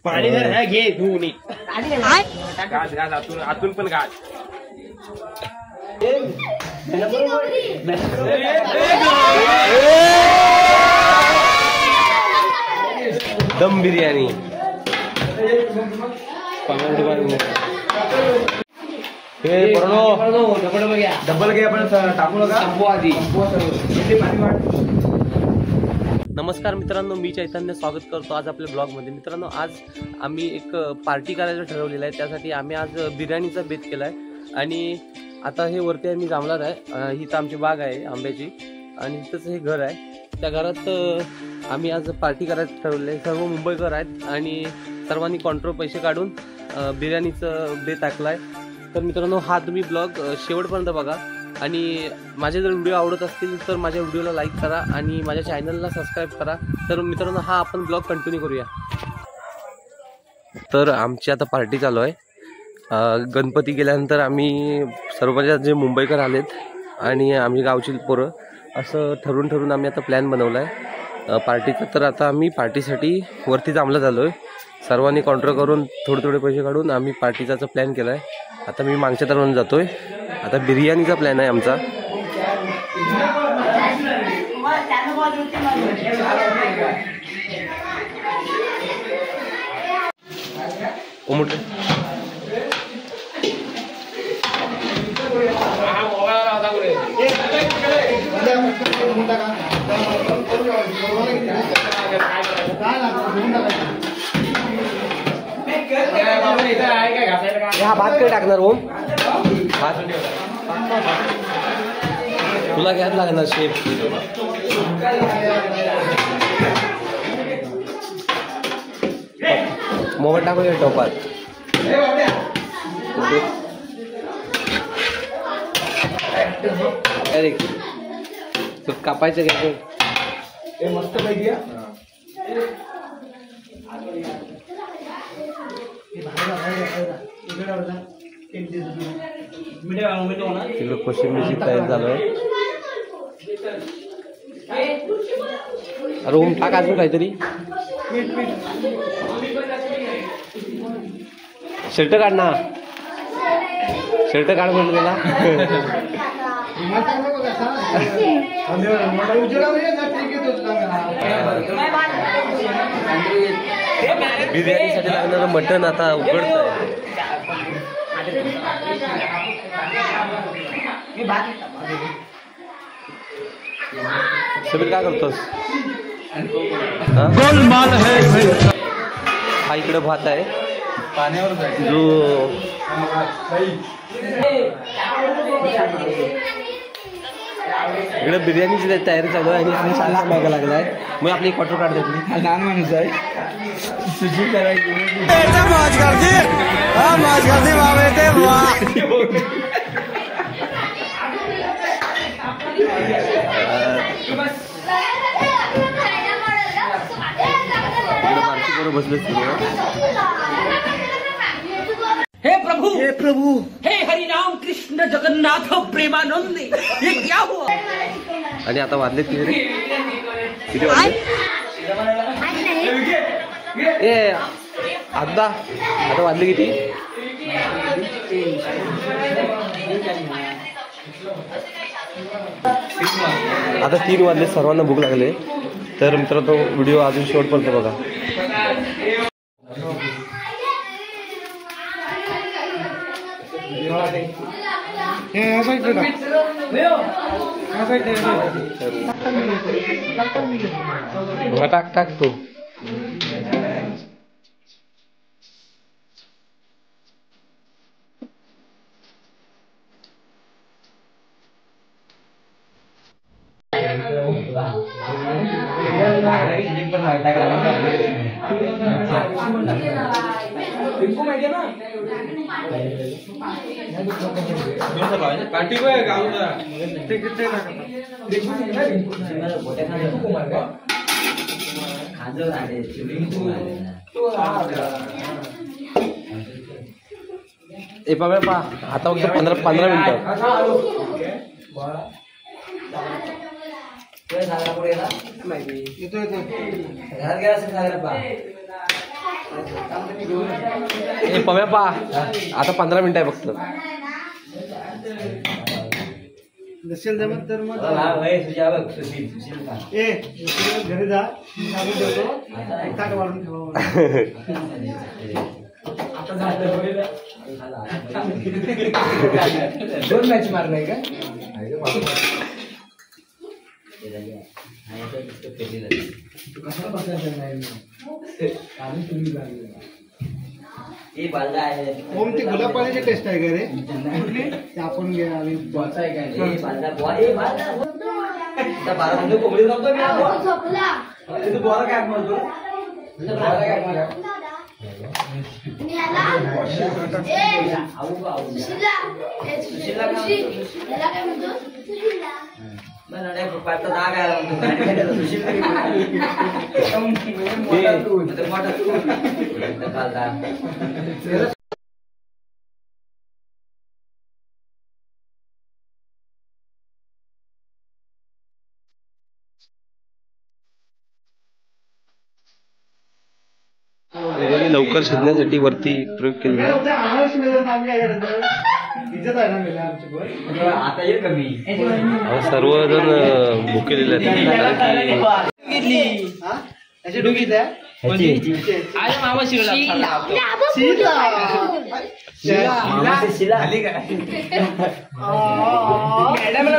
पाणी घे धुवून घास घास आतून पण घास. दम बिर्याणी डबल घे आपण टाकू नका. नमस्कार मित्रांनो, मी चैतन्य स्वागत करतो आज आपल्या ब्लॉगमध्ये. मित्रांनो, आज आम्ही एक पार्टी करायचं ठरवलेलं आहे. त्यासाठी आम्ही आज बिर्याणीचा बेत केला आहे. आणि आता हे वरती आम्ही जांभळात आहे. ही तर आमची बाग आहे आंब्याची आणि इथंच हे घर आहे. त्या घरात आम्ही आज पार्टी करायचं ठरवलं आहे. सर्व मुंबईकर आहेत आणि सर्वांनी कॉन्ट्रो पैसे काढून बिर्याणीचं बेत टाकलं आहे. तर मित्रांनो, हा तुम्ही ब्लॉग शेवटपर्यंत बघा आणि माझे जर व्हिडिओ आवडत असतील तर माझ्या व्हिडिओला लाईक करा आणि माझ्या चॅनलला सबस्क्राईब करा. तर मित्रांनो, हा आपण ब्लॉग कंटिन्यू करूया. तर आमची आता पार्टी चालू आहे. गणपती गेल्यानंतर आम्ही सर्व जे मुंबईकर आलेत आणि आम्ही गावची पोरं असं ठरवून आम्ही आता प्लॅन बनवला आहे पार्टीचा. तर आता आम्ही पार्टीसाठी वरती जांभळात आलो आहे. सर्वांनी कॉन्ट्रो करून थोडे पैसे काढून आम्ही पार्टीचा प्लॅन केला आहे. आता मी मागच्या तरवरून जातोय. आता बिर्याणीचा प्लॅन आहे आमचा. हा भात काय टाकणार ओम? भात तुला घ्यायला लागणार शेफ. मोबाईल टाकूया टोपात. अरे तू कापायचं घ्यायचं मस्त पाहिजे. तिकडे कोशिंबीरची तयारी चालू आहे. अरे ओम टाक अजून काहीतरी. शर्ट काढ ना. शर्ट काढ म्हणून त्याला. बिर्याणीसाठी लागणारं मटण आता उघडत आहे. समीर काय करतोस? हा इकडे भात आहे जो इकडे बिर्याणीची तयारी चालू आहे आणि शाळा मागा लागलाय. मग आपली क्वार्टर काढ देतली. लहान माणूस आहे. सुजी करायची बसले. हे प्रभु हे हरिनाम कृष्ण जगन्नाथ प्रेमानंद, ये क्या हुआ? आणि आता वाजले किती रे? किती वाजले? ए आता वाजले किती? आता 3 वाजले. सर्वांना भूक लागले. तर मित्रांनो, व्हिडिओ अजून शेवटपर्यंत बघा. टाक तू. ए बाबा पा आता फक्त 15 मिनिटं. हे पव्या पा आता 15 मिनिटं आहे फक्त. नसेल जमत तर मग घरी जा ताट वाढून ठेवा. दोन मॅच मारलाय का? ओम ती गुलाब पाण्याची टेस्ट आहे का रे? ते आपण घ्या आणि लवकर शिजण्यासाठी वरती प्रयोग केला. सर्वजण भुकेलेले आहेत.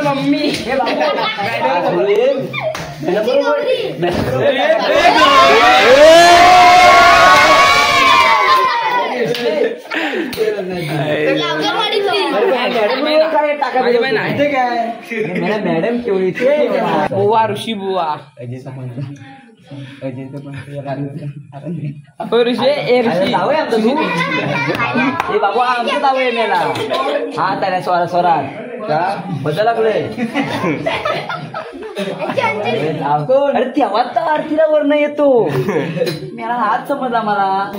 मम्मी मॅडम केवढी बुवा ऋषी बुवा ऋषी बाबू आमचं नाव आहे मेला. हा त्याला स्वरा स्वरात बदल लागले. अरे तेव्हा तर आरतीला वर्ण येतो. मला हात समजला मला.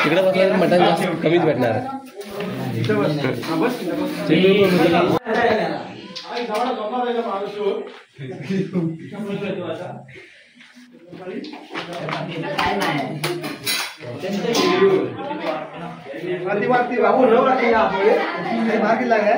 तिकडे बसल्या मटण जास्त कमीच भेटणार. बाबू मागे लागाय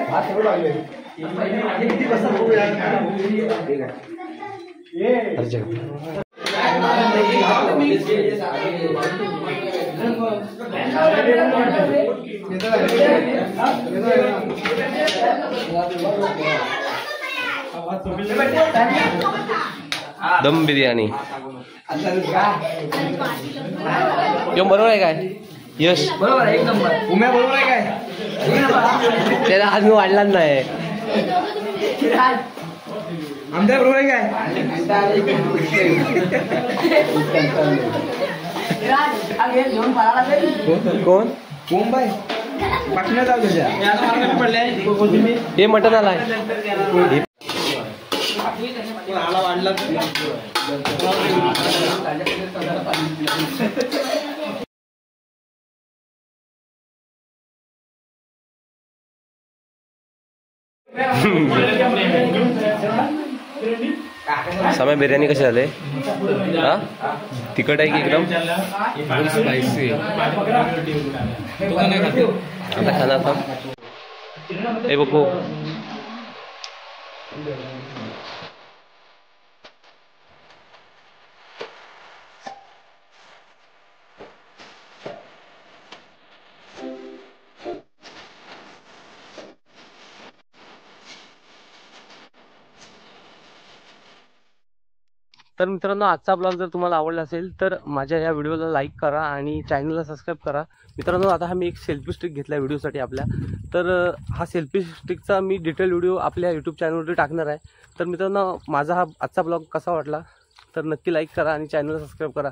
दम बिर्याणी बरोबर आहे काय यश? बरोबर आहे, एक नंबर. उम्या बरोबर आहे काय? त्याला आज मी वाढला नाही. आमच्या बरोबर आहे काय? कोण मुंबई पाटणा जाऊ त्याच्या हे मटण आलाय. वाढला समय बिर्याणी कशी झाले? हा तिखट आहे की एकदम स्पायसी? आता खाणार थांब. ए बघू तर मित्रांनो, आजचा ब्लॉग जर तुम्हाला आवडला असेल तर माझ्या या व्हिडिओला लाईक करा आणि चॅनलला सबस्क्राईब करा. मित्रांनो, आता हा मी एक सेल्फी स्टिक घेतला व्हिडिओसाठी आपल्या. तर हा सेल्फी स्टिकचा मी डिटेल व्हिडिओ आपल्या यूट्यूब चॅनलवरती टाकणार आहे. तर मित्रांनो, माझा हा आजचा ब्लॉग कसा वाटला तर नक्की लाईक करा आणि चॅनलला सबस्क्राईब करा.